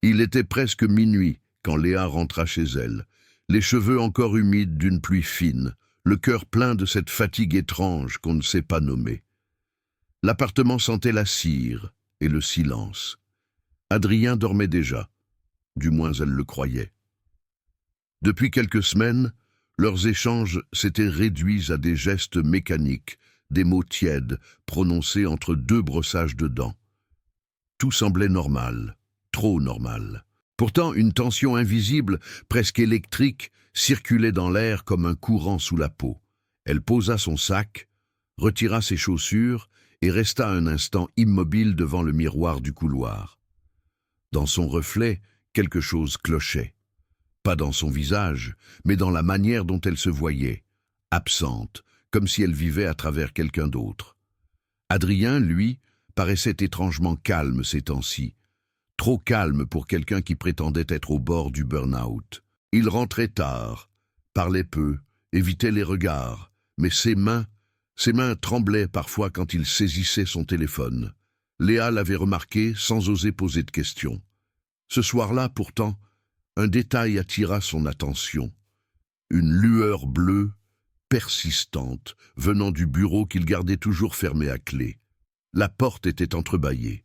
Il était presque minuit quand Léa rentra chez elle, les cheveux encore humides d'une pluie fine, le cœur plein de cette fatigue étrange qu'on ne sait pas nommer. L'appartement sentait la cire et le silence. Adrien dormait déjà, du moins elle le croyait. Depuis quelques semaines, leurs échanges s'étaient réduits à des gestes mécaniques, des mots tièdes prononcés entre deux brossages de dents. Tout semblait normal, trop normal. Pourtant, une tension invisible, presque électrique, circulait dans l'air comme un courant sous la peau. Elle posa son sac, retira ses chaussures et resta un instant immobile devant le miroir du couloir. Dans son reflet, quelque chose clochait. Pas dans son visage, mais dans la manière dont elle se voyait, absente, comme si elle vivait à travers quelqu'un d'autre. Adrien, lui, paraissait étrangement calme ces temps-ci, trop calme pour quelqu'un qui prétendait être au bord du burn-out. Il rentrait tard, parlait peu, évitait les regards, mais ses mains tremblaient parfois quand il saisissait son téléphone. Léa l'avait remarqué sans oser poser de questions. Ce soir-là, pourtant, un détail attira son attention. Une lueur bleue, persistante, venant du bureau qu'il gardait toujours fermé à clé. La porte était entrebâillée.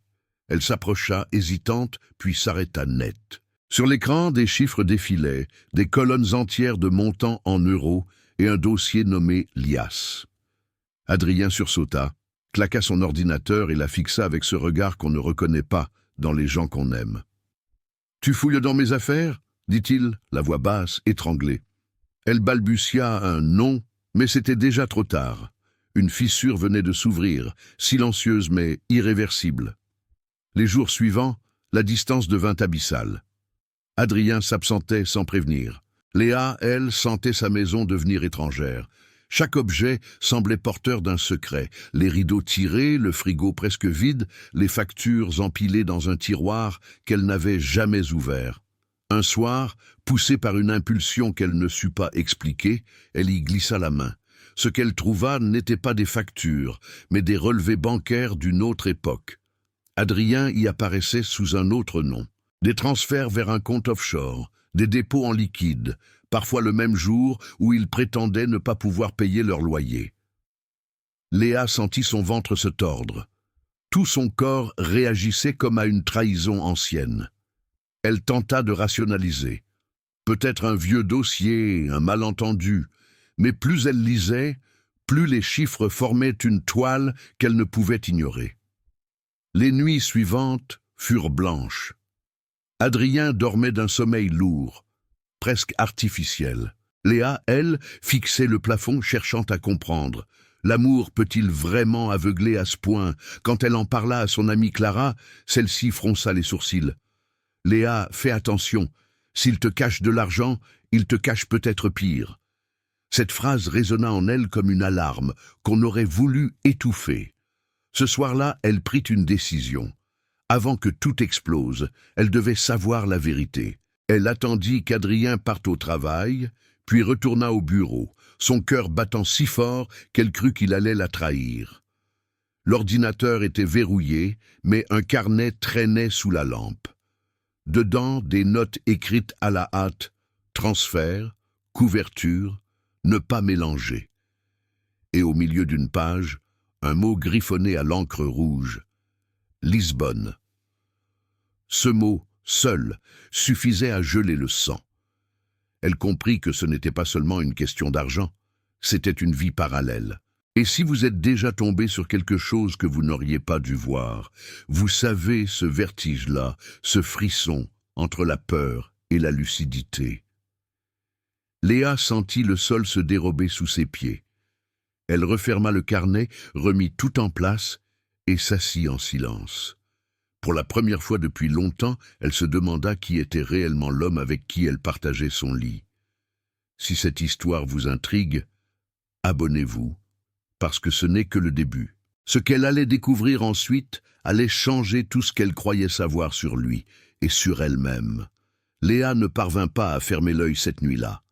Elle s'approcha, hésitante, puis s'arrêta net. Sur l'écran, des chiffres défilaient, des colonnes entières de montants en euros et un dossier nommé Lias. Adrien sursauta, claqua son ordinateur et la fixa avec ce regard qu'on ne reconnaît pas dans les gens qu'on aime. « Tu fouilles dans mes affaires ?» dit-il, la voix basse, étranglée. Elle balbutia un non, mais c'était déjà trop tard. Une fissure venait de s'ouvrir, silencieuse mais irréversible. Les jours suivants, la distance devint abyssale. Adrien s'absentait sans prévenir. Léa, elle, sentait sa maison devenir étrangère. Chaque objet semblait porteur d'un secret. Les rideaux tirés, le frigo presque vide, les factures empilées dans un tiroir qu'elle n'avait jamais ouvert. Un soir, poussée par une impulsion qu'elle ne sut pas expliquer, elle y glissa la main. Ce qu'elle trouva n'était pas des factures, mais des relevés bancaires d'une autre époque. Adrien y apparaissait sous un autre nom. Des transferts vers un compte offshore, des dépôts en liquide, parfois le même jour où ils prétendaient ne pas pouvoir payer leur loyer. Léa sentit son ventre se tordre. Tout son corps réagissait comme à une trahison ancienne. Elle tenta de rationaliser. Peut-être un vieux dossier, un malentendu, mais plus elle lisait, plus les chiffres formaient une toile qu'elle ne pouvait ignorer. Les nuits suivantes furent blanches. Adrien dormait d'un sommeil lourd, presque artificiel. Léa, elle, fixait le plafond cherchant à comprendre. L'amour peut-il vraiment aveugler à ce point? Quand elle en parla à son amie Clara, celle-ci fronça les sourcils. « Léa, fais attention. S'il te cache de l'argent, il te cache peut-être pire. » Cette phrase résonna en elle comme une alarme qu'on aurait voulu étouffer. Ce soir-là, elle prit une décision. Avant que tout explose, elle devait savoir la vérité. Elle attendit qu'Adrien parte au travail, puis retourna au bureau, son cœur battant si fort qu'elle crut qu'il allait la trahir. L'ordinateur était verrouillé, mais un carnet traînait sous la lampe. Dedans, des notes écrites à la hâte, transfert, couverture, ne pas mélanger. Et au milieu d'une page, un mot griffonné à l'encre rouge. Lisbonne. Ce mot, seul, suffisait à geler le sang. Elle comprit que ce n'était pas seulement une question d'argent, c'était une vie parallèle. Et si vous êtes déjà tombé sur quelque chose que vous n'auriez pas dû voir, vous savez ce vertige-là, ce frisson entre la peur et la lucidité. Léa sentit le sol se dérober sous ses pieds. Elle referma le carnet, remit tout en place et s'assit en silence. Pour la première fois depuis longtemps, elle se demanda qui était réellement l'homme avec qui elle partageait son lit. Si cette histoire vous intrigue, abonnez-vous, parce que ce n'est que le début. Ce qu'elle allait découvrir ensuite allait changer tout ce qu'elle croyait savoir sur lui et sur elle-même. Léa ne parvint pas à fermer l'œil cette nuit-là.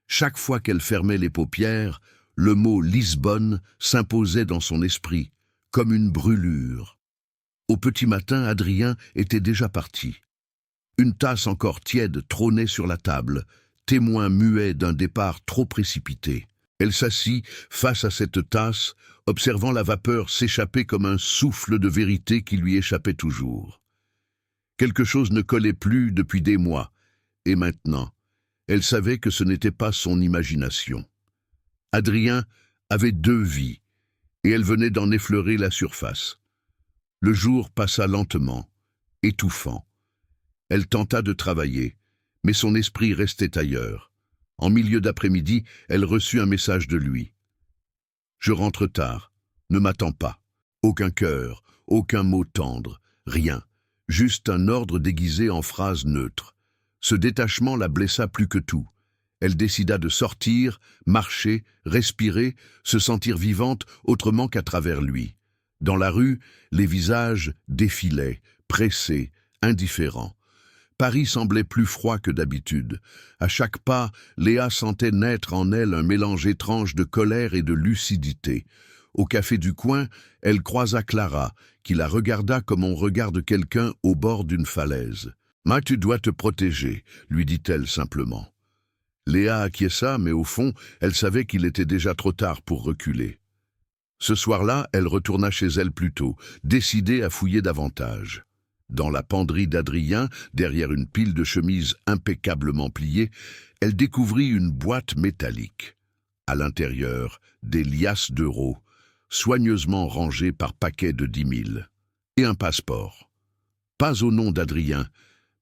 Chaque fois qu'elle fermait les paupières, le mot Lisbonne s'imposait dans son esprit, comme une brûlure. Au petit matin, Adrien était déjà parti. Une tasse encore tiède trônait sur la table, témoin muet d'un départ trop précipité. Elle s'assit face à cette tasse, observant la vapeur s'échapper comme un souffle de vérité qui lui échappait toujours. Quelque chose ne collait plus depuis des mois, et maintenant, elle savait que ce n'était pas son imagination. Adrien avait 2 vies, et elle venait d'en effleurer la surface. Le jour passa lentement, étouffant. Elle tenta de travailler, mais son esprit restait ailleurs. En milieu d'après-midi, elle reçut un message de lui. « Je rentre tard, ne m'attends pas. » Aucun cœur, aucun mot tendre, rien, juste un ordre déguisé en phrases neutres. Ce détachement la blessa plus que tout. Elle décida de sortir, marcher, respirer, se sentir vivante autrement qu'à travers lui. Dans la rue, les visages défilaient, pressés, indifférents. Paris semblait plus froid que d'habitude. À chaque pas, Léa sentait naître en elle un mélange étrange de colère et de lucidité. Au café du coin, elle croisa Clara, qui la regarda comme on regarde quelqu'un au bord d'une falaise. « Mais tu dois te protéger », lui dit-elle simplement. Léa acquiesça, mais au fond, elle savait qu'il était déjà trop tard pour reculer. Ce soir-là, elle retourna chez elle plus tôt, décidée à fouiller davantage. Dans la penderie d'Adrien, derrière une pile de chemises impeccablement pliées, elle découvrit une boîte métallique. À l'intérieur, des liasses d'euros, soigneusement rangées par paquets de 10 000. Et un passeport. Pas au nom d'Adrien,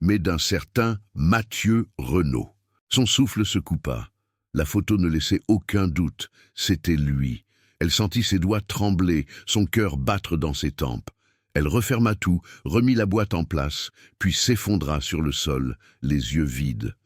mais d'un certain Mathieu Renaud. Son souffle se coupa. La photo ne laissait aucun doute. C'était lui. Elle sentit ses doigts trembler, son cœur battre dans ses tempes. Elle referma tout, remit la boîte en place, puis s'effondra sur le sol, les yeux vides.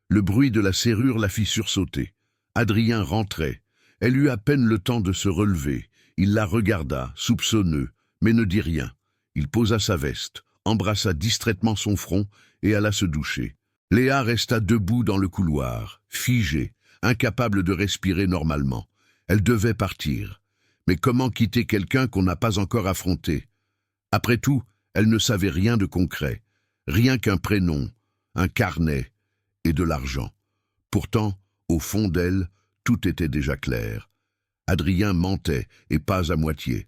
Le bruit de la serrure la fit sursauter. Adrien rentrait. Elle eut à peine le temps de se relever. Il la regarda, soupçonneux, mais ne dit rien. Il posa sa veste, embrassa distraitement son front et alla se doucher. Léa resta debout dans le couloir, figée, incapable de respirer normalement. Elle devait partir. Mais comment quitter quelqu'un qu'on n'a pas encore affronté ? Après tout, elle ne savait rien de concret, rien qu'un prénom, un carnet et de l'argent. Pourtant, au fond d'elle, tout était déjà clair. Adrien mentait, et pas à moitié.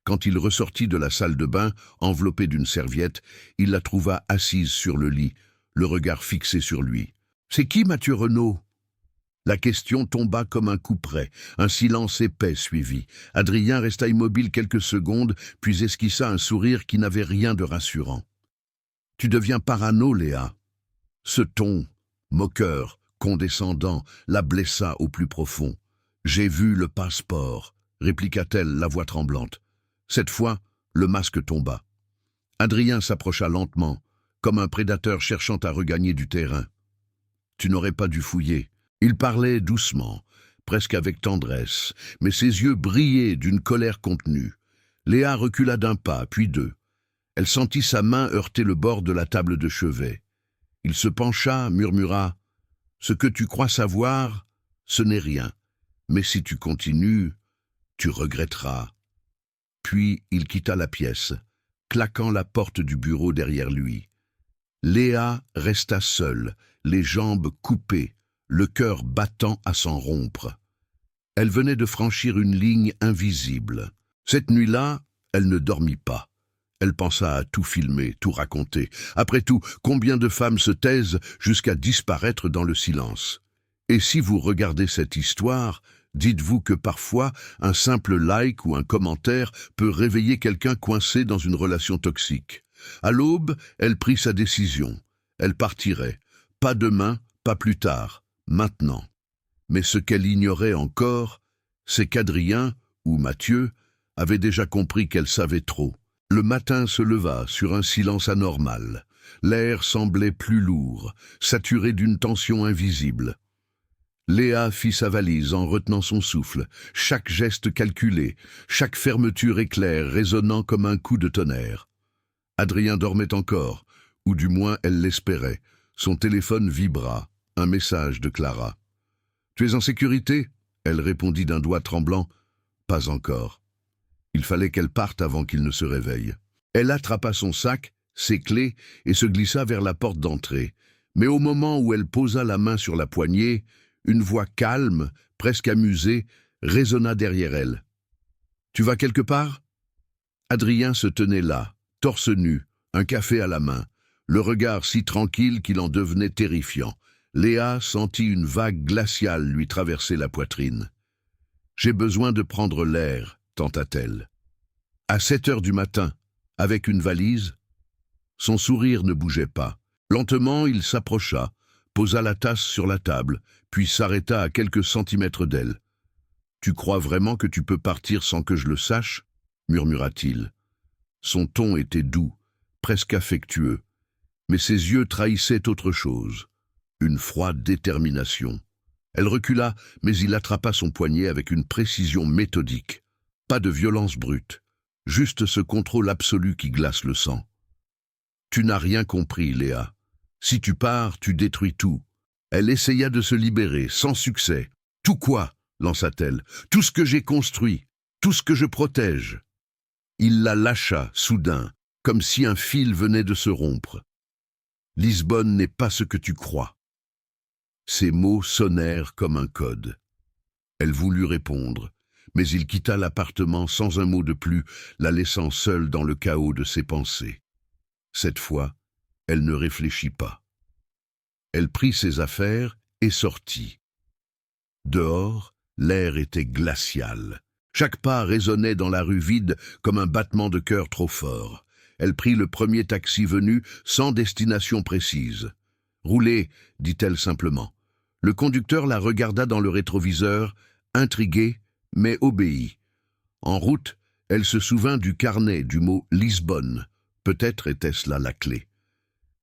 Quand il ressortit de la salle de bain, enveloppé d'une serviette, il la trouva assise sur le lit, le regard fixé sur lui. « C'est qui Mathieu Renaud ?» La question tomba comme un coup près. Un silence épais suivit. Adrien resta immobile quelques secondes, puis esquissa un sourire qui n'avait rien de rassurant. « Tu deviens parano, Léa. » Ce ton, moqueur, condescendant, la blessa au plus profond. « J'ai vu le passeport », répliqua-t-elle, la voix tremblante. Cette fois, le masque tomba. Adrien s'approcha lentement, comme un prédateur cherchant à regagner du terrain. « Tu n'aurais pas dû fouiller. » Il parlait doucement, presque avec tendresse, mais ses yeux brillaient d'une colère contenue. Léa recula d'un pas, puis 2. Elle sentit sa main heurter le bord de la table de chevet. Il se pencha, murmura « Ce que tu crois savoir, ce n'est rien. Mais si tu continues, tu regretteras. » Puis il quitta la pièce, claquant la porte du bureau derrière lui. Léa resta seule, les jambes coupées, le cœur battant à s'en rompre. Elle venait de franchir une ligne invisible. Cette nuit-là, elle ne dormit pas. Elle pensa à tout filmer, tout raconter. Après tout, combien de femmes se taisent jusqu'à disparaître dans le silence? Et si vous regardez cette histoire, dites-vous que parfois, un simple like ou un commentaire peut réveiller quelqu'un coincé dans une relation toxique. À l'aube, elle prit sa décision. Elle partirait. Pas demain, pas plus tard. Maintenant. Mais ce qu'elle ignorait encore, c'est qu'Adrien, ou Mathieu, avait déjà compris qu'elle savait trop. Le matin se leva sur un silence anormal. L'air semblait plus lourd, saturé d'une tension invisible. Léa fit sa valise en retenant son souffle, chaque geste calculé, chaque fermeture éclair résonnant comme un coup de tonnerre. Adrien dormait encore, ou du moins elle l'espérait. Son téléphone vibra. Un message de Clara. « Tu es en sécurité ?» Elle répondit d'un doigt tremblant. « Pas encore. » Il fallait qu'elle parte avant qu'il ne se réveille. Elle attrapa son sac, ses clés et se glissa vers la porte d'entrée. Mais au moment où elle posa la main sur la poignée, une voix calme, presque amusée, résonna derrière elle. « Tu vas quelque part ?» Adrien se tenait là, torse nu, un café à la main, le regard si tranquille qu'il en devenait terrifiant. Léa sentit une vague glaciale lui traverser la poitrine. « J'ai besoin de prendre l'air, » tenta-t-elle. À 7 heures du matin, avec une valise, son sourire ne bougeait pas. Lentement, il s'approcha, posa la tasse sur la table, puis s'arrêta à quelques centimètres d'elle. « Tu crois vraiment que tu peux partir sans que je le sache ?» murmura-t-il. Son ton était doux, presque affectueux, mais ses yeux trahissaient autre chose, une froide détermination. Elle recula, mais il attrapa son poignet avec une précision méthodique. Pas de violence brute, juste ce contrôle absolu qui glace le sang. « Tu n'as rien compris, Léa. Si tu pars, tu détruis tout. » Elle essaya de se libérer, sans succès. « Tout quoi ?» lança-t-elle. « Tout ce que j'ai construit, tout ce que je protège. » Il la lâcha, soudain, comme si un fil venait de se rompre. « Lisbonne n'est pas ce que tu crois. » Ces mots sonnèrent comme un code. Elle voulut répondre, mais il quitta l'appartement sans un mot de plus, la laissant seule dans le chaos de ses pensées. Cette fois, elle ne réfléchit pas. Elle prit ses affaires et sortit. Dehors, l'air était glacial. Chaque pas résonnait dans la rue vide comme un battement de cœur trop fort. Elle prit le premier taxi venu, sans destination précise. « Roulez », dit-elle simplement. Le conducteur la regarda dans le rétroviseur, intrigué, mais obéit. En route, elle se souvint du carnet, du mot « Lisbonne ». Peut-être était-ce là la clé.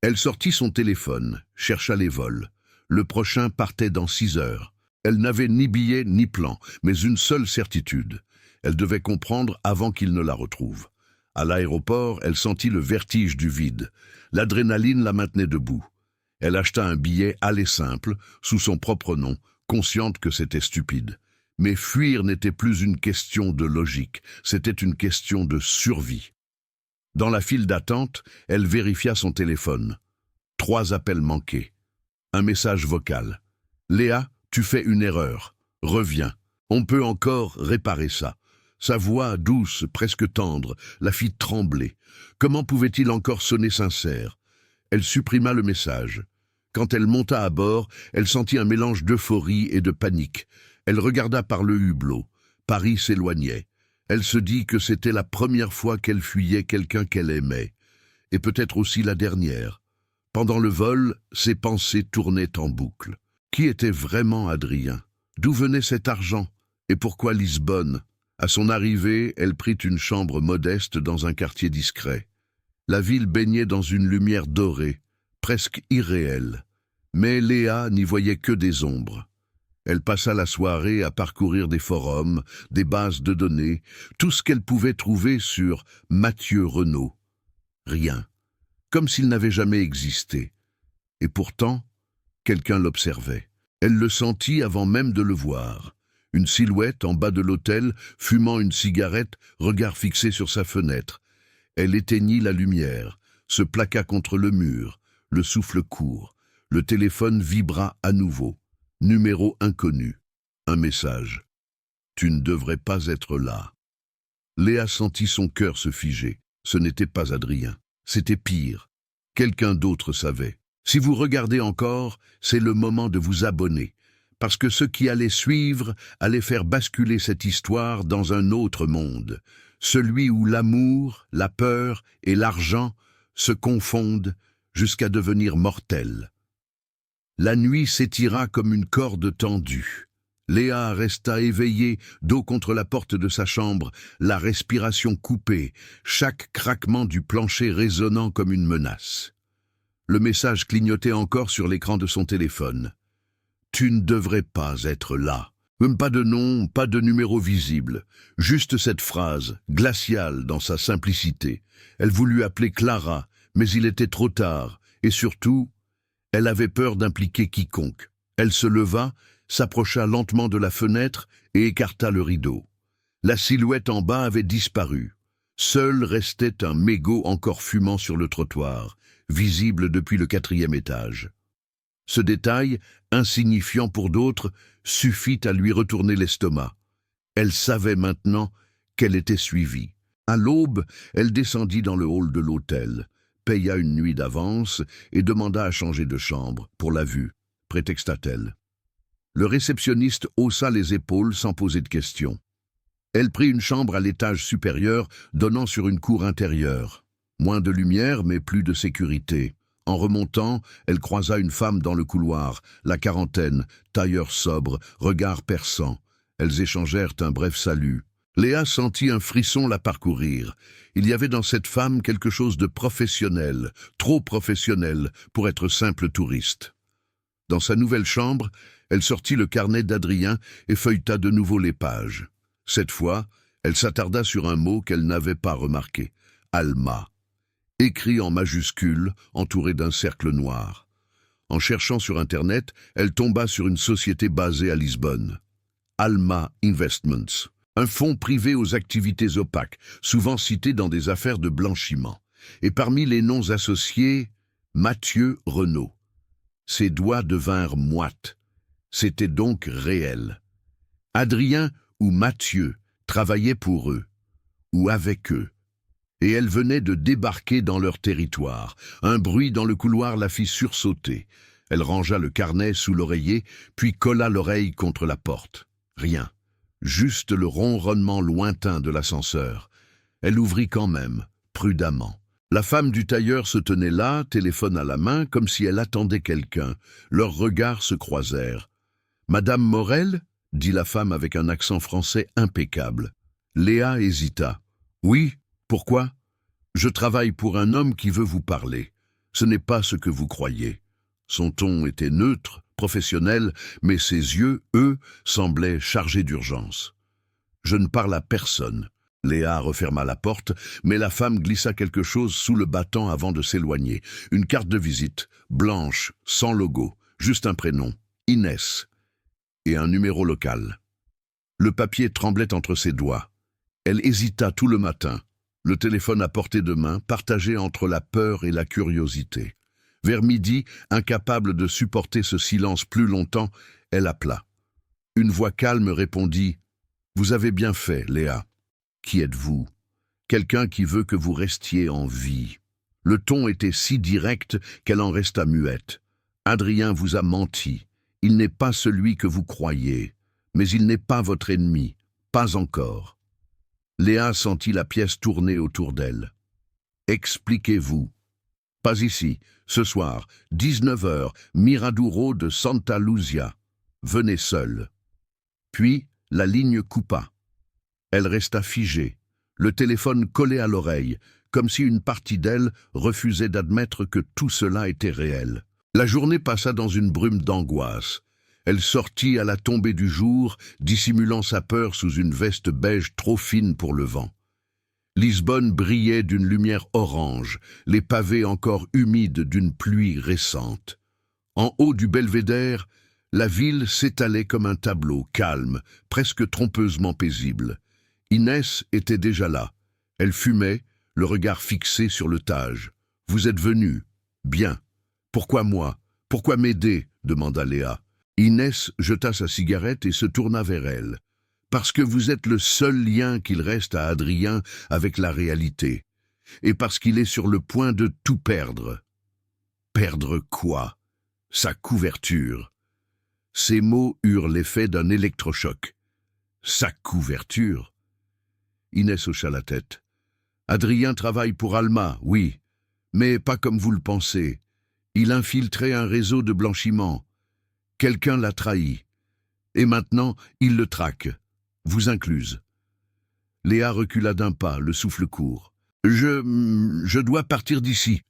Elle sortit son téléphone, chercha les vols. Le prochain partait dans 6 heures. Elle n'avait ni billet ni plan, mais une seule certitude. Elle devait comprendre avant qu'il ne la retrouve. À l'aéroport, elle sentit le vertige du vide. L'adrénaline la maintenait debout. Elle acheta un billet aller simple, sous son propre nom, consciente que c'était stupide. Mais fuir n'était plus une question de logique, c'était une question de survie. Dans la file d'attente, elle vérifia son téléphone. 3 appels manqués. Un message vocal. « Léa, tu fais une erreur. Reviens. On peut encore réparer ça. » Sa voix douce, presque tendre, la fit trembler. Comment pouvait-il encore sonner sincère? Elle supprima le message. Quand elle monta à bord, elle sentit un mélange d'euphorie et de panique. Elle regarda par le hublot. Paris s'éloignait. Elle se dit que c'était la première fois qu'elle fuyait quelqu'un qu'elle aimait, et peut-être aussi la dernière. Pendant le vol, ses pensées tournaient en boucle. Qui était vraiment Adrien? D'où venait cet argent? Et pourquoi Lisbonne? À son arrivée, elle prit une chambre modeste dans un quartier discret. La ville baignait dans une lumière dorée, presque irréelle. Mais Léa n'y voyait que des ombres. Elle passa la soirée à parcourir des forums, des bases de données, tout ce qu'elle pouvait trouver sur Mathieu Renaud. Rien, comme s'il n'avait jamais existé. Et pourtant, quelqu'un l'observait. Elle le sentit avant même de le voir. Une silhouette en bas de l'hôtel, fumant une cigarette, regard fixé sur sa fenêtre. Elle éteignit la lumière, se plaqua contre le mur, le souffle court. Le téléphone vibra à nouveau. Numéro inconnu. Un message. « Tu ne devrais pas être là. » Léa sentit son cœur se figer. Ce n'était pas Adrien. C'était pire. Quelqu'un d'autre savait. Si vous regardez encore, c'est le moment de vous abonner. Parce que ce qui allait suivre allait faire basculer cette histoire dans un autre monde. Celui où l'amour, la peur et l'argent se confondent jusqu'à devenir mortels. La nuit s'étira comme une corde tendue. Léa resta éveillée, dos contre la porte de sa chambre, la respiration coupée, chaque craquement du plancher résonnant comme une menace. Le message clignotait encore sur l'écran de son téléphone. « Tu ne devrais pas être là. » Pas de nom, pas de numéro visible. Juste cette phrase, glaciale dans sa simplicité. Elle voulut appeler Clara, mais il était trop tard, et surtout, elle avait peur d'impliquer quiconque. Elle se leva, s'approcha lentement de la fenêtre et écarta le rideau. La silhouette en bas avait disparu. Seul restait un mégot encore fumant sur le trottoir, visible depuis le 4e étage. Ce détail, insignifiant pour d'autres, suffit à lui retourner l'estomac. Elle savait maintenant qu'elle était suivie. À l'aube, elle descendit dans le hall de l'hôtel, paya une nuit d'avance et demanda à changer de chambre, pour la vue, prétexta-t-elle. Le réceptionniste haussa les épaules sans poser de questions. Elle prit une chambre à l'étage supérieur, donnant sur une cour intérieure. Moins de lumière, mais plus de sécurité. En remontant, elle croisa une femme dans le couloir, la quarantaine, tailleur sobre, regard perçant. Elles échangèrent un bref salut. Léa sentit un frisson la parcourir. Il y avait dans cette femme quelque chose de professionnel, trop professionnel pour être simple touriste. Dans sa nouvelle chambre, elle sortit le carnet d'Adrien et feuilleta de nouveau les pages. Cette fois, elle s'attarda sur un mot qu'elle n'avait pas remarqué. Alma. Écrit en majuscules, entouré d'un cercle noir. En cherchant sur Internet, elle tomba sur une société basée à Lisbonne. Alma Investments. Un fonds privé aux activités opaques, souvent cité dans des affaires de blanchiment. Et parmi les noms associés, Mathieu Renaud. Ses doigts devinrent moites. C'était donc réel. Adrien ou Mathieu travaillaient pour eux, ou avec eux. Et elle venait de débarquer dans leur territoire. Un bruit dans le couloir la fit sursauter. Elle rangea le carnet sous l'oreiller, puis colla l'oreille contre la porte. Rien. Juste le ronronnement lointain de l'ascenseur. Elle ouvrit quand même, prudemment. La femme du tailleur se tenait là, téléphone à la main, comme si elle attendait quelqu'un. Leurs regards se croisèrent. « Madame Morel ?» dit la femme avec un accent français impeccable. Léa hésita. « Oui, pourquoi ? Je travaille pour un homme qui veut vous parler. Ce n'est pas ce que vous croyez. » Son ton était neutre, professionnel, mais ses yeux, eux, semblaient chargés d'urgence. « Je ne parle à personne. » Léa referma la porte, mais la femme glissa quelque chose sous le battant avant de s'éloigner. Une carte de visite, blanche, sans logo, juste un prénom, Inès, et un numéro local. Le papier tremblait entre ses doigts. Elle hésita tout le matin, le téléphone à portée de main, partagé entre la peur et la curiosité. Vers midi, incapable de supporter ce silence plus longtemps, elle appela. Une voix calme répondit « Vous avez bien fait, Léa. Qui êtes-vous ? Quelqu'un qui veut que vous restiez en vie. » Le ton était si direct qu'elle en resta muette. « Adrien vous a menti. Il n'est pas celui que vous croyez. Mais il n'est pas votre ennemi. Pas encore. » Léa sentit la pièce tourner autour d'elle. « Expliquez-vous. » « Pas ici. Ce soir, 19h, Miradouro de Santa Luzia. Venez seul. » Puis, la ligne coupa. Elle resta figée, le téléphone collé à l'oreille, comme si une partie d'elle refusait d'admettre que tout cela était réel. La journée passa dans une brume d'angoisse. Elle sortit à la tombée du jour, dissimulant sa peur sous une veste beige trop fine pour le vent. Lisbonne brillait d'une lumière orange, les pavés encore humides d'une pluie récente. En haut du belvédère, la ville s'étalait comme un tableau, calme, presque trompeusement paisible. Inès était déjà là. Elle fumait, le regard fixé sur le Tage. « Vous êtes venu. Bien. Pourquoi moi ? Pourquoi m'aider ?» demanda Léa. Inès jeta sa cigarette et se tourna vers elle. Parce que vous êtes le seul lien qu'il reste à Adrien avec la réalité. Et parce qu'il est sur le point de tout perdre. Perdre quoi ? Sa couverture. Ces mots eurent l'effet d'un électrochoc. Sa couverture ? Inès hocha la tête. Adrien travaille pour Alma, oui, mais pas comme vous le pensez. Il infiltrait un réseau de blanchiment. Quelqu'un l'a trahi. Et maintenant, il le traque. Vous incluse. Léa recula d'un pas, le souffle court. Je dois partir d'ici.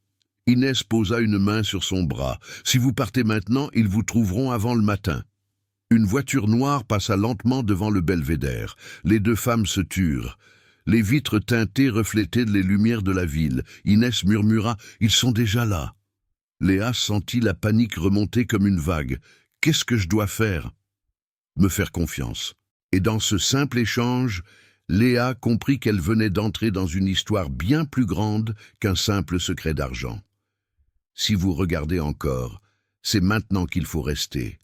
Inès posa une main sur son bras. Si vous partez maintenant, ils vous trouveront avant le matin. Une voiture noire passa lentement devant le belvédère. Les deux femmes se turent. Les vitres teintées reflétaient les lumières de la ville. Inès murmura « Ils sont déjà là ». Léa sentit la panique remonter comme une vague. « Qu'est-ce que je dois faire ?» Me faire confiance. Et dans ce simple échange, Léa comprit qu'elle venait d'entrer dans une histoire bien plus grande qu'un simple secret d'argent. Si vous regardez encore, c'est maintenant qu'il faut rester.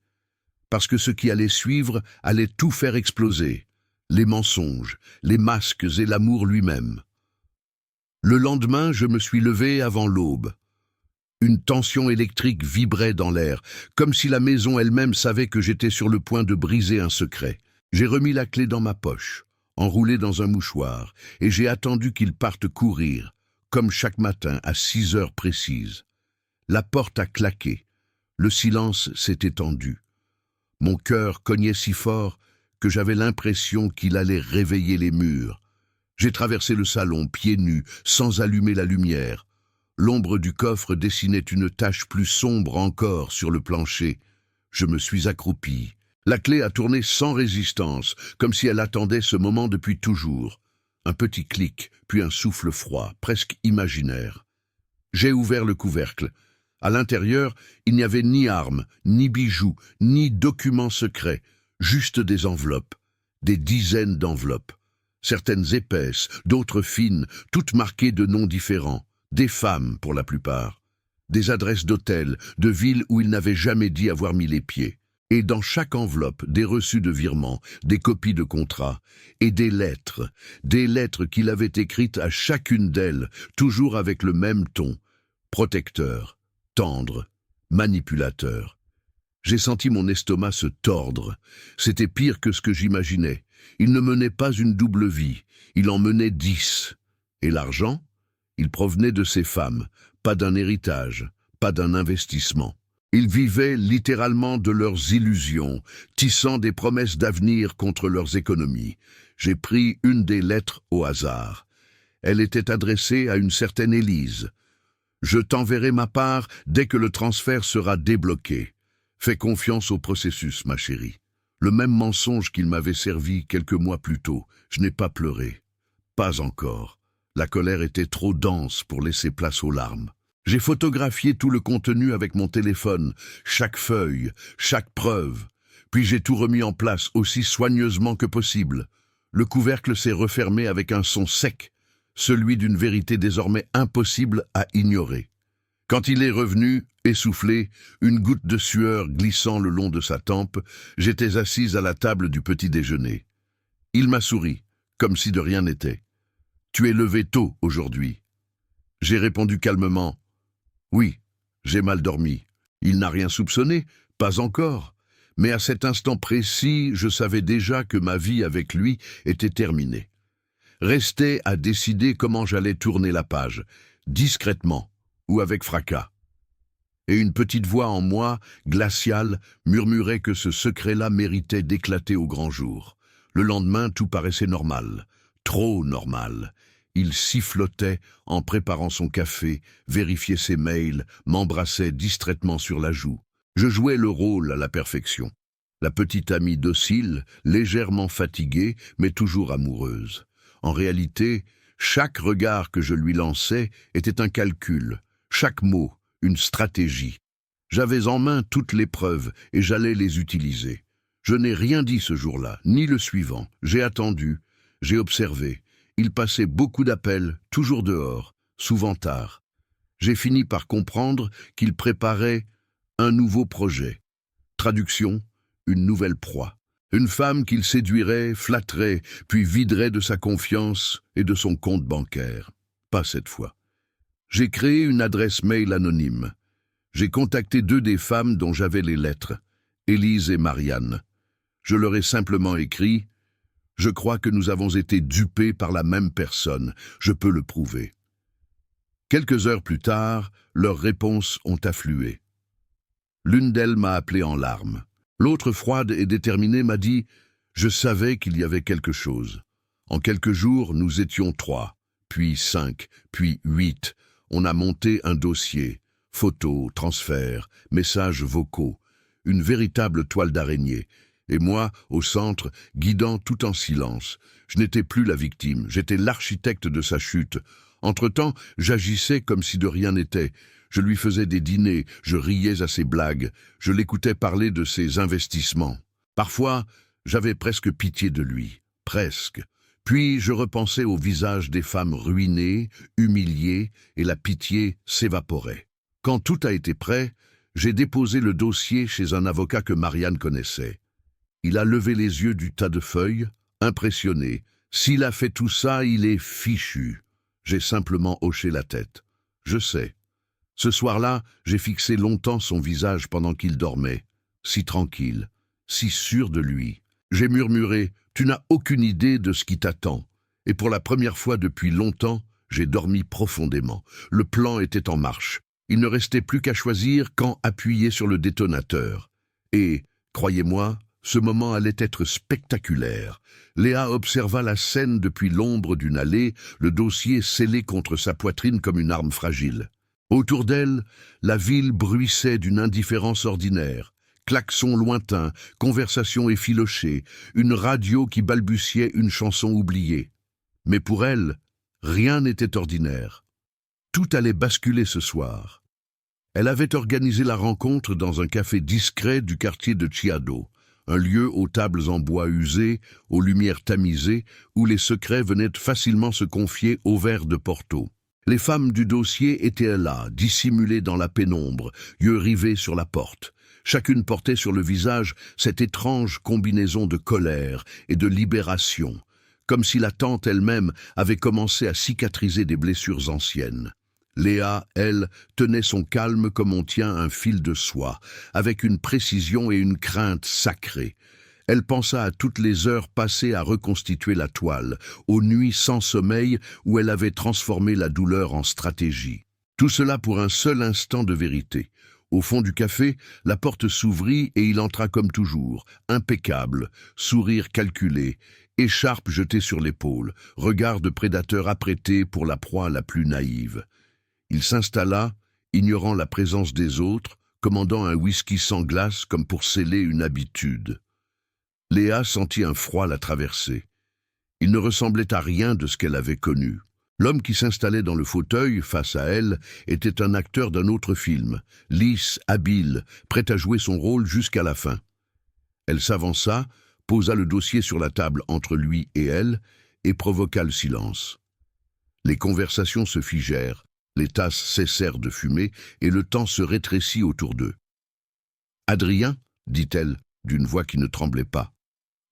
Parce que ce qui allait suivre allait tout faire exploser. Les mensonges, les masques et l'amour lui-même. Le lendemain, je me suis levé avant l'aube. Une tension électrique vibrait dans l'air, comme si la maison elle-même savait que j'étais sur le point de briser un secret. J'ai remis la clé dans ma poche, enroulée dans un mouchoir, et j'ai attendu qu'il parte courir, comme chaque matin à 6 heures précises. La porte a claqué. Le silence s'est étendu. Mon cœur cognait si fort que j'avais l'impression qu'il allait réveiller les murs. J'ai traversé le salon, pieds nus, sans allumer la lumière. L'ombre du coffre dessinait une tache plus sombre encore sur le plancher. Je me suis accroupi. La clé a tourné sans résistance, comme si elle attendait ce moment depuis toujours. Un petit clic, puis un souffle froid, presque imaginaire. J'ai ouvert le couvercle. À l'intérieur, il n'y avait ni armes, ni bijoux, ni documents secrets, juste des enveloppes, des dizaines d'enveloppes. Certaines épaisses, d'autres fines, toutes marquées de noms différents. Des femmes, pour la plupart. Des adresses d'hôtels, de villes où il n'avait jamais dit avoir mis les pieds. Et dans chaque enveloppe, des reçus de virements, des copies de contrats, et des lettres qu'il avait écrites à chacune d'elles, toujours avec le même ton. Protecteur, tendre, manipulateur. J'ai senti mon estomac se tordre. C'était pire que ce que j'imaginais. Il ne menait pas une double vie, il en menait 10. Et l'argent ? Il provenait de ces femmes, pas d'un héritage, pas d'un investissement. Ils vivaient littéralement de leurs illusions, tissant des promesses d'avenir contre leurs économies. J'ai pris une des lettres au hasard. Elle était adressée à une certaine Élise. Je t'enverrai ma part dès que le transfert sera débloqué. Fais confiance au processus, ma chérie. Le même mensonge qu'il m'avait servi quelques mois plus tôt. Je n'ai pas pleuré. Pas encore. La colère était trop dense pour laisser place aux larmes. J'ai photographié tout le contenu avec mon téléphone, chaque feuille, chaque preuve. Puis j'ai tout remis en place aussi soigneusement que possible. Le couvercle s'est refermé avec un son sec, celui d'une vérité désormais impossible à ignorer. Quand il est revenu, essoufflé, une goutte de sueur glissant le long de sa tempe, j'étais assise à la table du petit déjeuner. Il m'a souri, comme si de rien n'était. « Tu es levé tôt aujourd'hui. » J'ai répondu calmement. « Oui, j'ai mal dormi. » Il n'a rien soupçonné, pas encore. Mais à cet instant précis, je savais déjà que ma vie avec lui était terminée. Restait à décider comment j'allais tourner la page, discrètement ou avec fracas. Et une petite voix en moi, glaciale, murmurait que ce secret-là méritait d'éclater au grand jour. Le lendemain, tout paraissait normal. Trop normal. Il sifflotait en préparant son café, vérifiait ses mails, m'embrassait distraitement sur la joue. Je jouais le rôle à la perfection. La petite amie docile, légèrement fatiguée, mais toujours amoureuse. En réalité, chaque regard que je lui lançais était un calcul, chaque mot, une stratégie. J'avais en main toutes les preuves et j'allais les utiliser. Je n'ai rien dit ce jour-là, ni le suivant. J'ai attendu, j'ai observé. Il passait beaucoup d'appels, toujours dehors, souvent tard. J'ai fini par comprendre qu'il préparait un nouveau projet. Traduction, une nouvelle proie. Une femme qu'il séduirait, flatterait, puis viderait de sa confiance et de son compte bancaire. Pas cette fois. J'ai créé une adresse mail anonyme. J'ai contacté 2 des femmes dont j'avais les lettres, Élise et Marianne. Je leur ai simplement écrit « Je crois que nous avons été dupés par la même personne, je peux le prouver. » Quelques heures plus tard, leurs réponses ont afflué. L'une d'elles m'a appelé en larmes. L'autre, froide et déterminée, m'a dit « Je savais qu'il y avait quelque chose. » En quelques jours, nous étions 3, puis 5, puis 8. On a monté un dossier, photos, transferts, messages vocaux, une véritable toile d'araignée. Et moi, au centre, guidant tout en silence. Je n'étais plus la victime, j'étais l'architecte de sa chute. Entre-temps, j'agissais comme si de rien n'était. Je lui faisais des dîners, je riais à ses blagues, je l'écoutais parler de ses investissements. Parfois, j'avais presque pitié de lui, presque. Puis je repensais au visage des femmes ruinées, humiliées, et la pitié s'évaporait. Quand tout a été prêt, j'ai déposé le dossier chez un avocat que Marianne connaissait. Il a levé les yeux du tas de feuilles, impressionné. S'il a fait tout ça, il est fichu. J'ai simplement hoché la tête. Je sais. Ce soir-là, j'ai fixé longtemps son visage pendant qu'il dormait, si tranquille, si sûr de lui. J'ai murmuré « Tu n'as aucune idée de ce qui t'attend ». Et pour la première fois depuis longtemps, j'ai dormi profondément. Le plan était en marche. Il ne restait plus qu'à choisir quand appuyer sur le détonateur. Et, croyez-moi, ce moment allait être spectaculaire. Léa observa la scène depuis l'ombre d'une allée, le dossier scellé contre sa poitrine comme une arme fragile. Autour d'elle, la ville bruissait d'une indifférence ordinaire. Klaxons lointains, conversations effilochées, une radio qui balbutiait une chanson oubliée. Mais pour elle, rien n'était ordinaire. Tout allait basculer ce soir. Elle avait organisé la rencontre dans un café discret du quartier de Chiado, un lieu aux tables en bois usées, aux lumières tamisées, où les secrets venaient facilement se confier au verre de Porto. Les femmes du dossier étaient là, dissimulées dans la pénombre, yeux rivés sur la porte. Chacune portait sur le visage cette étrange combinaison de colère et de libération, comme si la tante elle-même avait commencé à cicatriser des blessures anciennes. Léa, elle, tenait son calme comme on tient un fil de soie, avec une précision et une crainte sacrées. Elle pensa à toutes les heures passées à reconstituer la toile, aux nuits sans sommeil où elle avait transformé la douleur en stratégie. Tout cela pour un seul instant de vérité. Au fond du café, la porte s'ouvrit et il entra comme toujours, impeccable, sourire calculé, écharpe jetée sur l'épaule, regard de prédateur apprêté pour la proie la plus naïve. Il s'installa, ignorant la présence des autres, commandant un whisky sans glace comme pour sceller une habitude. Léa sentit un froid la traverser. Il ne ressemblait à rien de ce qu'elle avait connu. L'homme qui s'installait dans le fauteuil, face à elle, était un acteur d'un autre film, lisse, habile, prêt à jouer son rôle jusqu'à la fin. Elle s'avança, posa le dossier sur la table entre lui et elle, et provoqua le silence. Les conversations se figèrent, les tasses cessèrent de fumer, et le temps se rétrécit autour d'eux. « Adrien » dit-elle, d'une voix qui ne tremblait pas.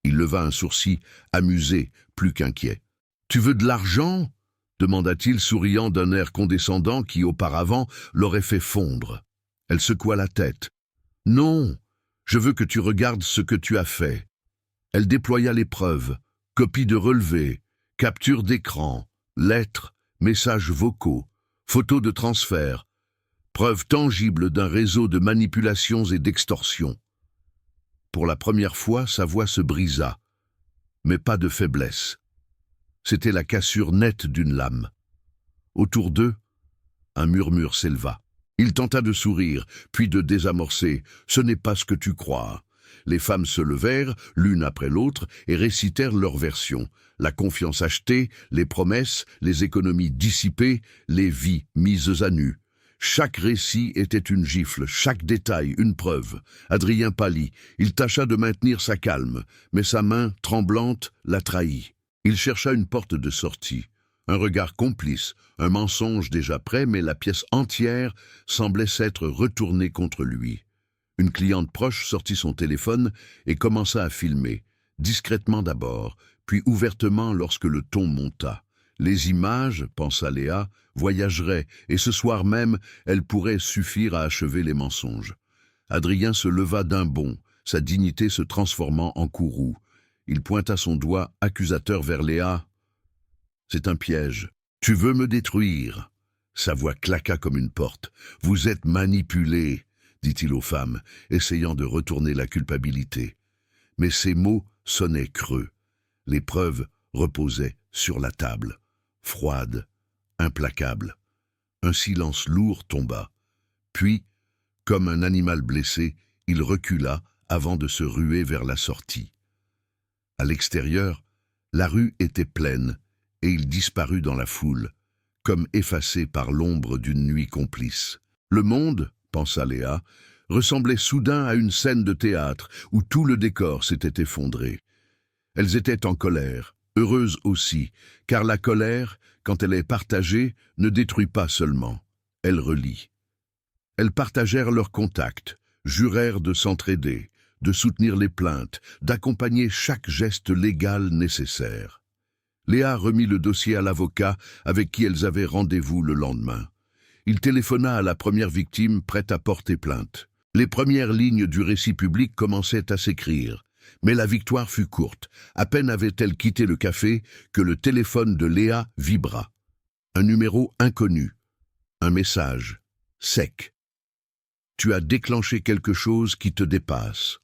Il leva un sourcil, amusé, plus qu'inquiet. « Tu veux de l'argent » demanda-t-il, souriant d'un air condescendant qui, auparavant, l'aurait fait fondre. Elle secoua la tête. « Non, je veux que tu regardes ce que tu as fait. » Elle déploya les preuves, copies de relevés, captures d'écran, lettres, messages vocaux, photos de transfert, preuves tangibles d'un réseau de manipulations et d'extorsions. Pour la première fois, sa voix se brisa, mais pas de faiblesse. C'était la cassure nette d'une lame. Autour d'eux, un murmure s'éleva. Il tenta de sourire, puis de désamorcer. « Ce n'est pas ce que tu crois. » Les femmes se levèrent, l'une après l'autre, et récitèrent leur version. La confiance achetée, les promesses, les économies dissipées, les vies mises à nu. Chaque récit était une gifle, chaque détail une preuve. Adrien pâlit. Il tâcha de maintenir sa calme, mais sa main, tremblante, la trahit. Il chercha une porte de sortie. Un regard complice, un mensonge déjà prêt, mais la pièce entière semblait s'être retournée contre lui. Une cliente proche sortit son téléphone et commença à filmer, discrètement d'abord, puis ouvertement lorsque le ton monta. Les images, pensa Léa, voyageraient, et ce soir même, elles pourraient suffire à achever les mensonges. Adrien se leva d'un bond, sa dignité se transformant en courroux. Il pointa son doigt accusateur vers Léa. « C'est un piège. Tu veux me détruire ?» Sa voix claqua comme une porte. « Vous êtes manipulés !» dit-il aux femmes, essayant de retourner la culpabilité. Mais ces mots sonnaient creux. Les preuves reposaient sur la table, froides, implacables. Un silence lourd tomba. Puis, comme un animal blessé, il recula avant de se ruer vers la sortie. À l'extérieur, la rue était pleine, et il disparut dans la foule, comme effacé par l'ombre d'une nuit complice. Le monde, pensa Léa, ressemblait soudain à une scène de théâtre où tout le décor s'était effondré. Elles étaient en colère, Heureuse aussi, car la colère, quand elle est partagée, ne détruit pas seulement, elle relie. Elles partagèrent leurs contacts, jurèrent de s'entraider, de soutenir les plaintes, d'accompagner chaque geste légal nécessaire. Léa remit le dossier à l'avocat avec qui elles avaient rendez-vous le lendemain. Il téléphona à la première victime prête à porter plainte. Les premières lignes du récit public commençaient à s'écrire. Mais la victoire fut courte. À peine avait-elle quitté le café que le téléphone de Léa vibra. Un numéro inconnu. Un message. Sec. Tu as déclenché quelque chose qui te dépasse.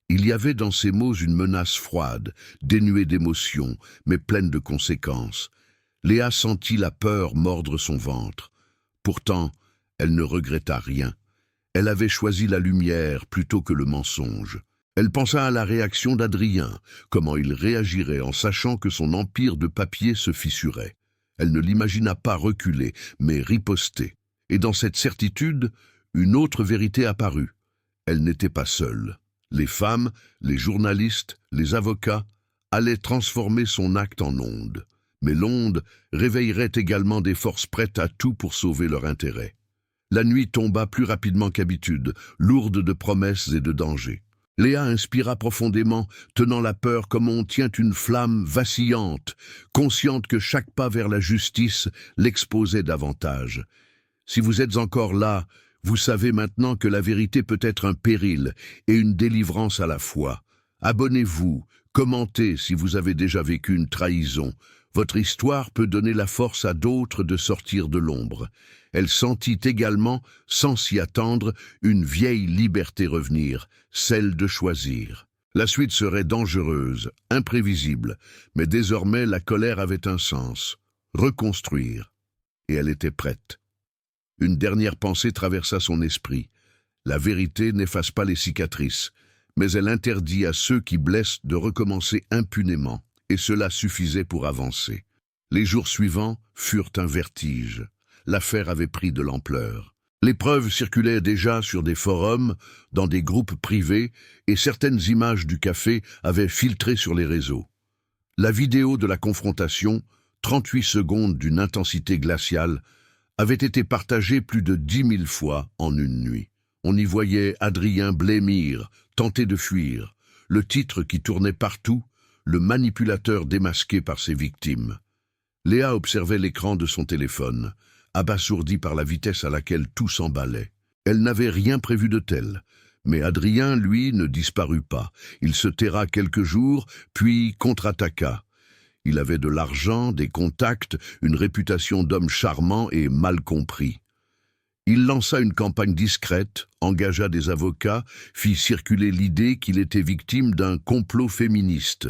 Il y avait dans ces mots une menace froide, dénuée d'émotion, mais pleine de conséquences. Léa sentit la peur mordre son ventre. Pourtant, elle ne regretta rien. Elle avait choisi la lumière plutôt que le mensonge. Elle pensa à la réaction d'Adrien, comment il réagirait en sachant que son empire de papier se fissurait. Elle ne l'imagina pas reculer, mais riposter. Et dans cette certitude, une autre vérité apparut. Elle n'était pas seule. Les femmes, les journalistes, les avocats allaient transformer son acte en onde. Mais l'onde réveillerait également des forces prêtes à tout pour sauver leur intérêt. La nuit tomba plus rapidement qu'habitude, lourde de promesses et de dangers. Léa inspira profondément, tenant la peur comme on tient une flamme vacillante, consciente que chaque pas vers la justice l'exposait davantage. Si vous êtes encore là, vous savez maintenant que la vérité peut être un péril et une délivrance à la fois. Abonnez-vous, commentez si vous avez déjà vécu une trahison. Votre histoire peut donner la force à d'autres de sortir de l'ombre. Elle sentit également, sans s'y attendre, une vieille liberté revenir, celle de choisir. La suite serait dangereuse, imprévisible, mais désormais la colère avait un sens. Reconstruire. Et elle était prête. Une dernière pensée traversa son esprit. La vérité n'efface pas les cicatrices, mais elle interdit à ceux qui blessent de recommencer impunément, et cela suffisait pour avancer. Les jours suivants furent un vertige. L'affaire avait pris de l'ampleur. Les preuves circulaient déjà sur des forums, dans des groupes privés, et certaines images du café avaient filtré sur les réseaux. La vidéo de la confrontation, 38 secondes d'une intensité glaciale, avait été partagée plus de 10 000 fois en une nuit. On y voyait Adrien blêmir, tenter de fuir. Le titre qui tournait partout, le manipulateur démasqué par ses victimes. Léa observait l'écran de son téléphone, abasourdie par la vitesse à laquelle tout s'emballait. Elle n'avait rien prévu de tel. Mais Adrien, lui, ne disparut pas. Il se terra quelques jours, puis contre-attaqua. Il avait de l'argent, des contacts, une réputation d'homme charmant et mal compris. Il lança une campagne discrète, engagea des avocats, fit circuler l'idée qu'il était victime d'un complot féministe.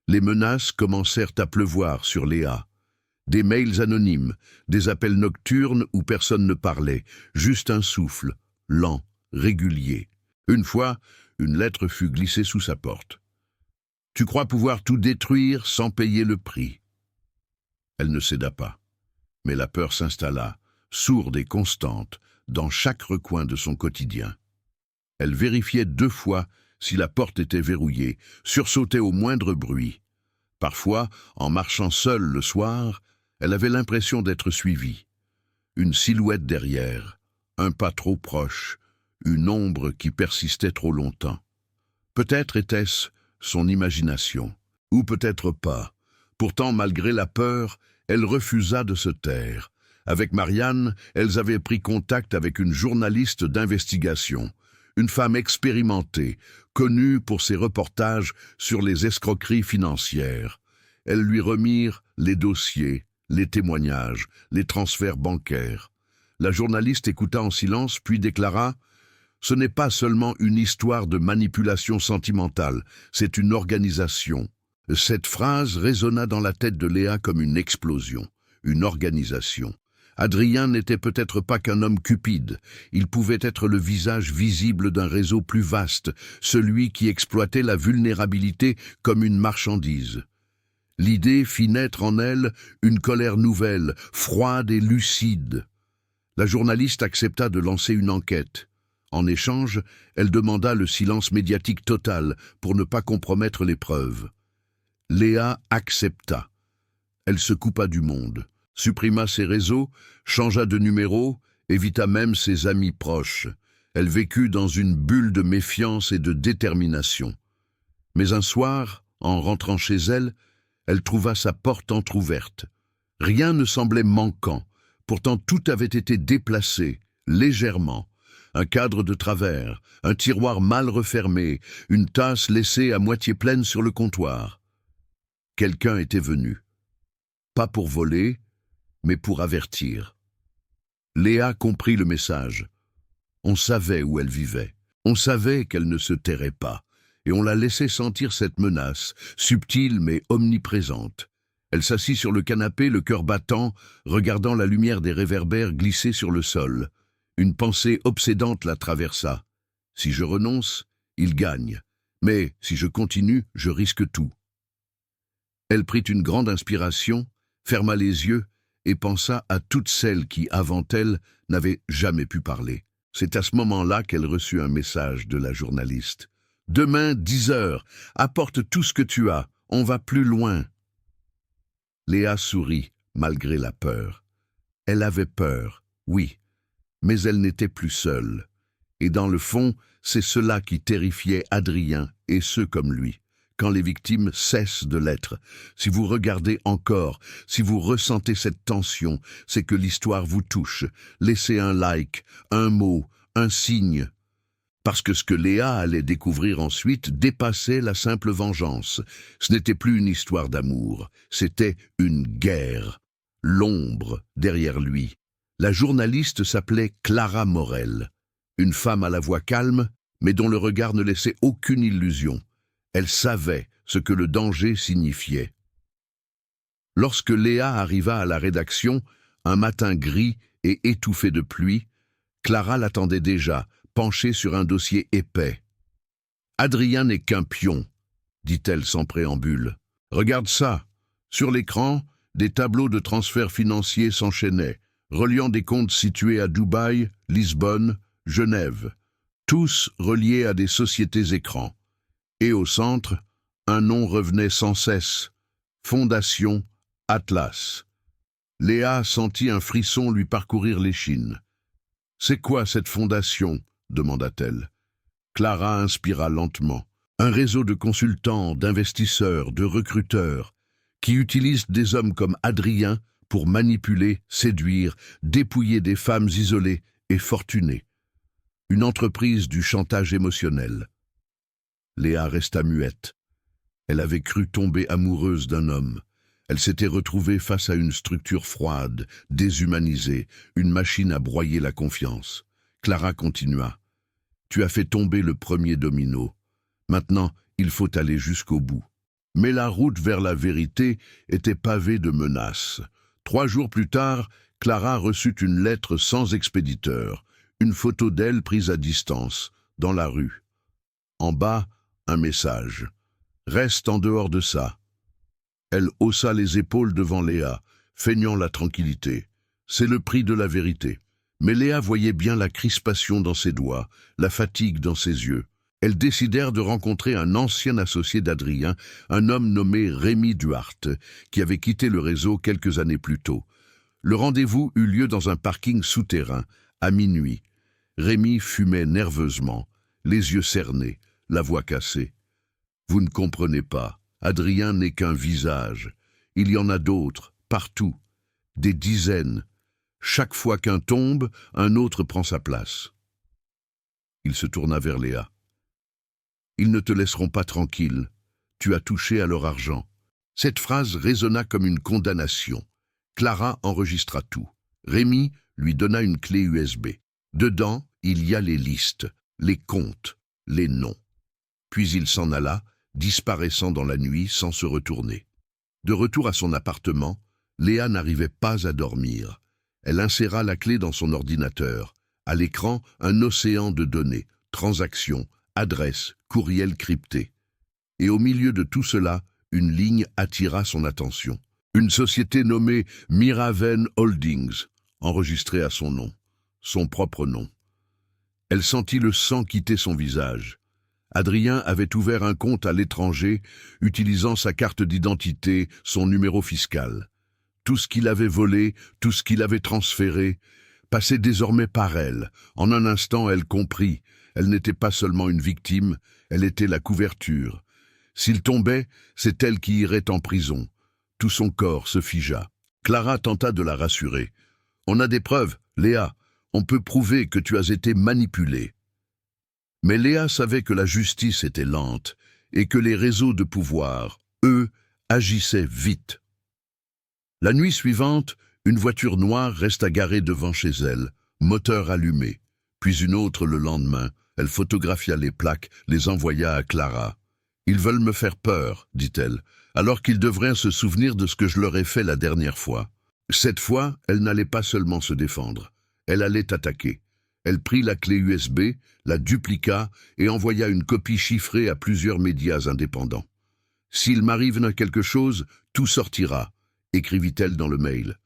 Les menaces commencèrent à pleuvoir sur Léa. Des mails anonymes, des appels nocturnes où personne ne parlait, juste un souffle, lent, régulier. Une fois, une lettre fut glissée sous sa porte. « Tu crois pouvoir tout détruire sans payer le prix ?» Elle ne céda pas. Mais la peur s'installa, sourde et constante, dans chaque recoin de son quotidien. Elle vérifiait 2 fois si la porte était verrouillée, sursautait au moindre bruit. Parfois, en marchant seule le soir, elle avait l'impression d'être suivie. Une silhouette derrière, un pas trop proche, une ombre qui persistait trop longtemps. Peut-être était-ce son imagination, ou peut-être pas. Pourtant, malgré la peur, elle refusa de se taire. Avec Marianne, elles avaient pris contact avec une journaliste d'investigation, une femme expérimentée, connue pour ses reportages sur les escroqueries financières. Elles lui remirent les dossiers, les témoignages, les transferts bancaires. La journaliste écouta en silence, puis déclara « Ce n'est pas seulement une histoire de manipulation sentimentale, c'est une organisation. » Cette phrase résonna dans la tête de Léa comme une explosion, une organisation. Adrien n'était peut-être pas qu'un homme cupide, il pouvait être le visage visible d'un réseau plus vaste, celui qui exploitait la vulnérabilité comme une marchandise. L'idée fit naître en elle une colère nouvelle, froide et lucide. La journaliste accepta de lancer une enquête. En échange, elle demanda le silence médiatique total pour ne pas compromettre les preuves. Léa accepta. Elle se coupa du monde, supprima ses réseaux, changea de numéro, évita même ses amis proches. Elle vécut dans une bulle de méfiance et de détermination. Mais un soir, en rentrant chez elle, elle trouva sa porte entr'ouverte. Rien ne semblait manquant, pourtant tout avait été déplacé, légèrement. Un cadre de travers, un tiroir mal refermé, une tasse laissée à moitié pleine sur le comptoir. Quelqu'un était venu. Pas pour voler, mais pour avertir. Léa comprit le message. On savait où elle vivait. On savait qu'elle ne se tairait pas. Et on la laissait sentir cette menace, subtile mais omniprésente. Elle s'assit sur le canapé, le cœur battant, regardant la lumière des réverbères glisser sur le sol. Une pensée obsédante la traversa. Si je renonce, il gagne. Mais si je continue, je risque tout. Elle prit une grande inspiration, ferma les yeux et pensa à toutes celles qui, avant elle, n'avaient jamais pu parler. C'est à ce moment-là qu'elle reçut un message de la journaliste. « Demain, 10 heures, apporte tout ce que tu as, on va plus loin. » Léa sourit, malgré la peur. Elle avait peur, oui, mais elle n'était plus seule. Et dans le fond, c'est cela qui terrifiait Adrien et ceux comme lui. Quand les victimes cessent de l'être, si vous regardez encore, si vous ressentez cette tension, c'est que l'histoire vous touche. Laissez un like, un mot, un signe. Parce que ce que Léa allait découvrir ensuite dépassait la simple vengeance. Ce n'était plus une histoire d'amour, c'était une guerre. L'ombre derrière lui. La journaliste s'appelait Clara Morel. Une femme à la voix calme, mais dont le regard ne laissait aucune illusion. Elle savait ce que le danger signifiait. Lorsque Léa arriva à la rédaction, un matin gris et étouffé de pluie, Clara l'attendait déjà, penchée sur un dossier épais. « Adrien n'est qu'un pion, » dit-elle sans préambule. « Regarde ça. Sur l'écran, des tableaux de transferts financiers s'enchaînaient, reliant des comptes situés à Dubaï, Lisbonne, Genève, tous reliés à des sociétés écrans. Et au centre, un nom revenait sans cesse. Fondation Atlas. Léa sentit un frisson lui parcourir l'échine. « C'est quoi cette fondation ?» demanda-t-elle. Clara inspira lentement. Un réseau de consultants, d'investisseurs, de recruteurs, qui utilisent des hommes comme Adrien pour manipuler, séduire, dépouiller des femmes isolées et fortunées. Une entreprise du chantage émotionnel. Léa resta muette. Elle avait cru tomber amoureuse d'un homme. Elle s'était retrouvée face à une structure froide, déshumanisée, une machine à broyer la confiance. Clara continua. « Tu as fait tomber le premier domino. Maintenant, il faut aller jusqu'au bout. » Mais la route vers la vérité était pavée de menaces. 3 jours plus tard, Clara reçut une lettre sans expéditeur, une photo d'elle prise à distance, dans la rue. En bas, un message. « Reste en dehors de ça. » Elle haussa les épaules devant Léa, feignant la tranquillité. C'est le prix de la vérité. Mais Léa voyait bien la crispation dans ses doigts, la fatigue dans ses yeux. Elles décidèrent de rencontrer un ancien associé d'Adrien, un homme nommé Rémi Duarte, qui avait quitté le réseau quelques années plus tôt. Le rendez-vous eut lieu dans un parking souterrain, à minuit. Rémi fumait nerveusement, les yeux cernés, la voix cassée. « Vous ne comprenez pas, Adrien n'est qu'un visage. Il y en a d'autres, partout, des dizaines. Chaque fois qu'un tombe, un autre prend sa place. » Il se tourna vers Léa. « Ils ne te laisseront pas tranquille. Tu as touché à leur argent. » Cette phrase résonna comme une condamnation. Clara enregistra tout. Rémi lui donna une clé USB. Dedans, il y a les listes, les comptes, les noms. Puis il s'en alla, disparaissant dans la nuit sans se retourner. De retour à son appartement, Léa n'arrivait pas à dormir. Elle inséra la clé dans son ordinateur. À l'écran, un océan de données, transactions, adresses, courriels cryptés. Et au milieu de tout cela, une ligne attira son attention. Une société nommée Miraven Holdings, enregistrée à son nom, son propre nom. Elle sentit le sang quitter son visage. Adrien avait ouvert un compte à l'étranger, utilisant sa carte d'identité, son numéro fiscal. Tout ce qu'il avait volé, tout ce qu'il avait transféré, passait désormais par elle. En un instant, elle comprit. Elle n'était pas seulement une victime, elle était la couverture. S'il tombait, c'est elle qui irait en prison. Tout son corps se figea. Clara tenta de la rassurer. « On a des preuves, Léa. On peut prouver que tu as été manipulée. » Mais Léa savait que la justice était lente et que les réseaux de pouvoir, eux, agissaient vite. La nuit suivante, une voiture noire resta garée devant chez elle, moteur allumé. Puis une autre le lendemain. Elle photographia les plaques, les envoya à Clara. « Ils veulent me faire peur, dit-elle, alors qu'ils devraient se souvenir de ce que je leur ai fait la dernière fois. » Cette fois, elle n'allait pas seulement se défendre. Elle allait attaquer. Elle prit la clé USB, la dupliqua et envoya une copie chiffrée à plusieurs médias indépendants. « S'il m'arrive quelque chose, tout sortira », écrivit-elle dans le mail.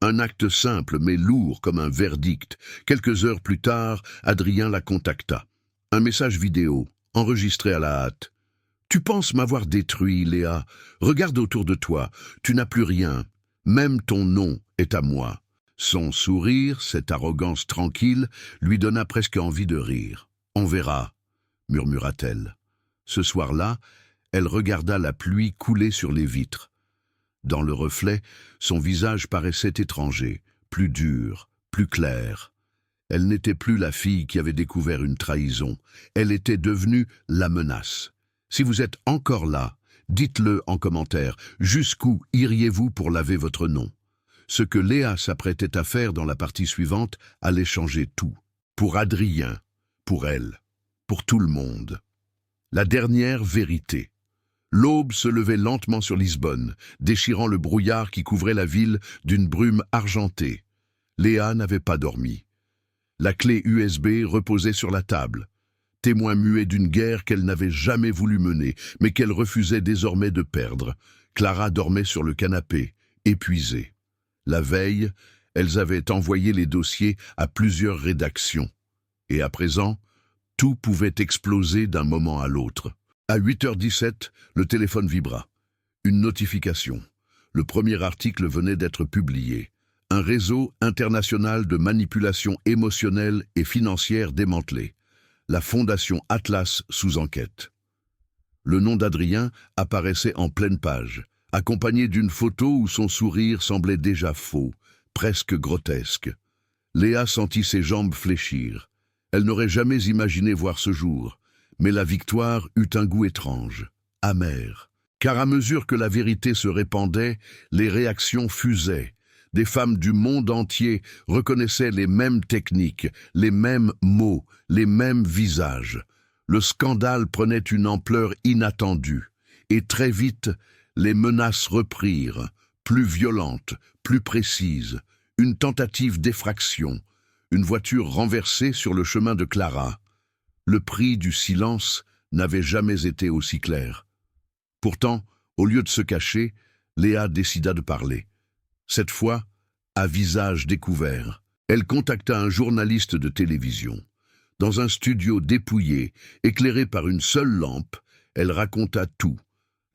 Un acte simple mais lourd comme un verdict. Quelques heures plus tard, Adrien la contacta. Un message vidéo, enregistré à la hâte. « Tu penses m'avoir détruit, Léa. Regarde autour de toi, tu n'as plus rien. Même ton nom est à moi. » Son sourire, cette arrogance tranquille, lui donna presque envie de rire. « On verra, » murmura-t-elle. Ce soir-là, elle regarda la pluie couler sur les vitres. Dans le reflet, son visage paraissait étranger, plus dur, plus clair. Elle n'était plus la fille qui avait découvert une trahison. Elle était devenue la menace. Si vous êtes encore là, dites-le en commentaire. Jusqu'où iriez-vous pour laver votre nom? Ce que Léa s'apprêtait à faire dans la partie suivante allait changer tout. Pour Adrien, pour elle, pour tout le monde. La dernière vérité. L'aube se levait lentement sur Lisbonne, déchirant le brouillard qui couvrait la ville d'une brume argentée. Léa n'avait pas dormi. La clé USB reposait sur la table, témoin muet d'une guerre qu'elle n'avait jamais voulu mener, mais qu'elle refusait désormais de perdre. Clara dormait sur le canapé, épuisée. La veille, elles avaient envoyé les dossiers à plusieurs rédactions. Et à présent, tout pouvait exploser d'un moment à l'autre. À 8h17, le téléphone vibra. Une notification. Le premier article venait d'être publié. Un réseau international de manipulation émotionnelle et financière démantelé. La Fondation Atlas sous enquête. Le nom d'Adrien apparaissait en pleine page, accompagné d'une photo où son sourire semblait déjà faux, presque grotesque. Léa sentit ses jambes fléchir. Elle n'aurait jamais imaginé voir ce jour, mais la victoire eut un goût étrange, amer. Car à mesure que la vérité se répandait, les réactions fusaient. Des femmes du monde entier reconnaissaient les mêmes techniques, les mêmes mots, les mêmes visages. Le scandale prenait une ampleur inattendue, et très vite, les menaces reprirent, plus violentes, plus précises, une tentative d'effraction, une voiture renversée sur le chemin de Clara. Le prix du silence n'avait jamais été aussi clair. Pourtant, au lieu de se cacher, Léa décida de parler. Cette fois, à visage découvert, elle contacta un journaliste de télévision. Dans un studio dépouillé, éclairé par une seule lampe, elle raconta tout.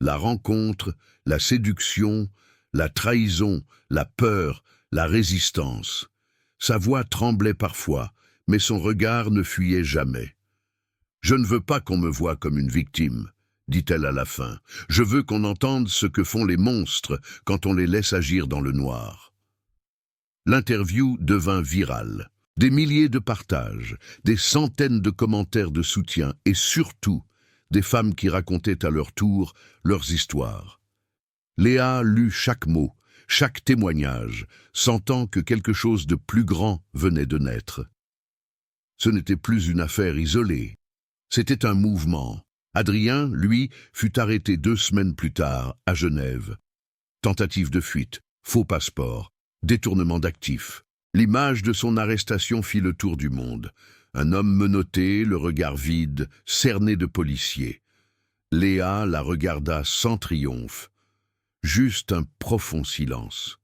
La rencontre, la séduction, la trahison, la peur, la résistance. Sa voix tremblait parfois, mais son regard ne fuyait jamais. « Je ne veux pas qu'on me voie comme une victime, » dit-elle à la fin. « Je veux qu'on entende ce que font les monstres quand on les laisse agir dans le noir. » L'interview devint virale. Des milliers de partages, des centaines de commentaires de soutien et surtout des femmes qui racontaient à leur tour leurs histoires. Léa lut chaque mot, chaque témoignage, sentant que quelque chose de plus grand venait de naître. Ce n'était plus une affaire isolée. C'était un mouvement. Adrien, lui, fut arrêté 2 semaines plus tard, à Genève. Tentative de fuite, faux passeport, détournement d'actifs. L'image de son arrestation fit le tour du monde. Un homme menotté, le regard vide, cerné de policiers. Léa la regarda sans triomphe. Juste un profond silence.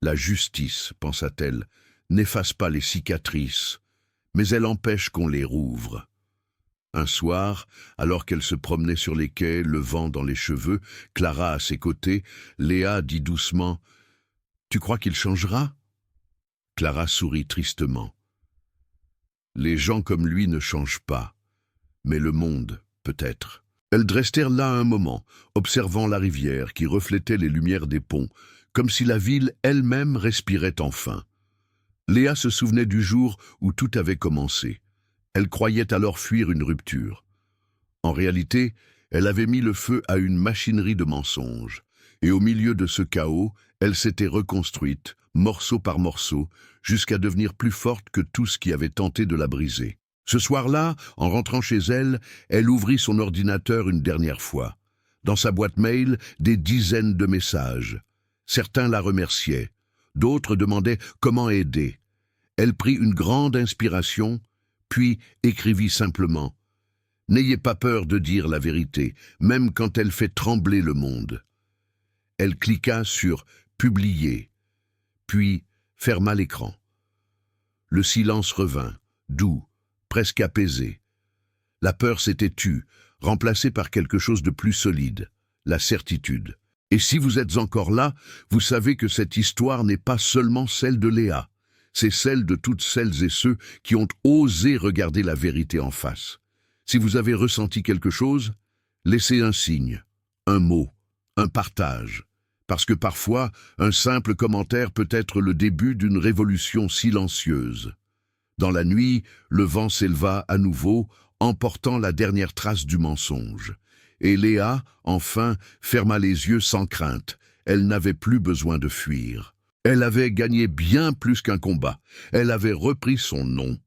La justice, pensa-t-elle, n'efface pas les cicatrices, mais elle empêche qu'on les rouvre. Un soir, alors qu'elle se promenait sur les quais, le vent dans les cheveux, Clara à ses côtés, Léa dit doucement « Tu crois qu'il changera ?» Clara sourit tristement. Les gens comme lui ne changent pas, mais le monde, peut-être. Elles restèrent là un moment, observant la rivière qui reflétait les lumières des ponts, comme si la ville elle-même respirait enfin. Léa se souvenait du jour où tout avait commencé. Elle croyait alors fuir une rupture. En réalité, elle avait mis le feu à une machinerie de mensonges. Et au milieu de ce chaos, elle s'était reconstruite, morceau par morceau, jusqu'à devenir plus forte que tout ce qui avait tenté de la briser. Ce soir-là, en rentrant chez elle, elle ouvrit son ordinateur une dernière fois. Dans sa boîte mail, des dizaines de messages. Certains la remerciaient, d'autres demandaient comment aider. Elle prit une grande inspiration, puis écrivit simplement « N'ayez pas peur de dire la vérité, même quand elle fait trembler le monde. » Elle cliqua sur « Publier », puis ferma l'écran. Le silence revint, doux, presque apaisé. La peur s'était tue, remplacée par quelque chose de plus solide, la certitude. Et si vous êtes encore là, vous savez que cette histoire n'est pas seulement celle de Léa. C'est celle de toutes celles et ceux qui ont osé regarder la vérité en face. Si vous avez ressenti quelque chose, laissez un signe, un mot, un partage. Parce que parfois, un simple commentaire peut être le début d'une révolution silencieuse. Dans la nuit, le vent s'éleva à nouveau, emportant la dernière trace du mensonge. Et Léa, enfin, ferma les yeux sans crainte. Elle n'avait plus besoin de fuir. Elle avait gagné bien plus qu'un combat. Elle avait repris son nom.